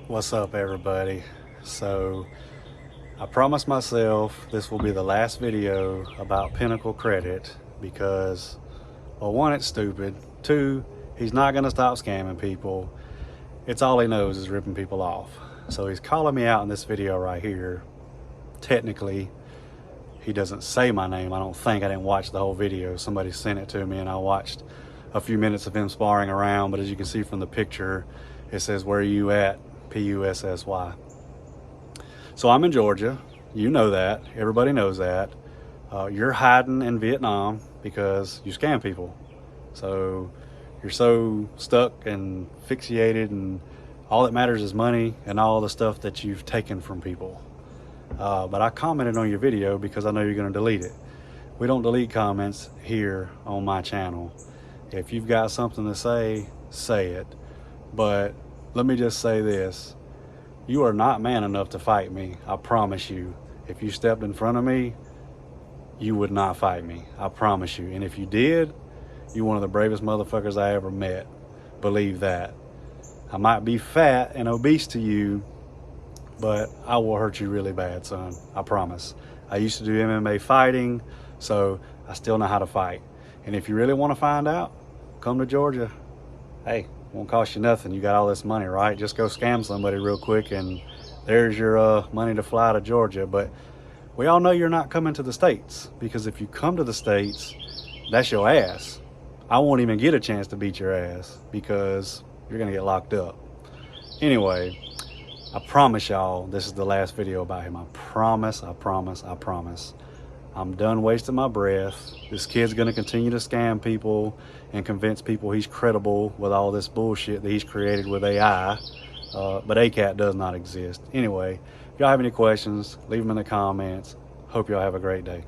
What's up, everybody? So I promised myself this will be the last video about Pinnacle Credit because, well, one, it's stupid. Two, he's not going to stop scamming people. It's all he knows is ripping people off. So he's calling me out in this video right here. Technically, he doesn't say my name. I don't think. I didn't watch the whole video. Somebody sent it to me and I watched a few minutes of him sparring around. But as you can see from the picture, it says, "Where are you at? Pussy." So I'm in Georgia. You know that. Everybody knows that. You're hiding in Vietnam because you scam people. So you're so stuck and fixated, and all that matters is money and all the stuff that you've taken from people. But I commented on your video because I know you're going to delete it. We don't delete comments here on my channel. If you've got something to say, say it. But let me just say this. You are not man enough to fight me. I promise you. If you stepped in front of me, you would not fight me. I promise you. And if you did, you're one of the bravest motherfuckers I ever met. Believe that. I might be fat and obese to you, but I will hurt you really bad, son. I promise. I used to do MMA fighting, so I still know how to fight. And if you really want to find out, come to Georgia. Hey, won't cost you nothing. You got all this money, right? Just go scam somebody real quick and there's your money to fly to Georgia. But we all know you're not coming to the States, because if you come to the States, that's your ass. I won't even get a chance to beat your ass because you're gonna get locked up. Anyway, I promise y'all this is the last video about him. I promise. I'm done wasting my breath. This kid's gonna continue to scam people and convince people he's credible with all this bullshit that he's created with AI. But ACAT does not exist. Anyway, if y'all have any questions, leave them in the comments. Hope y'all have a great day.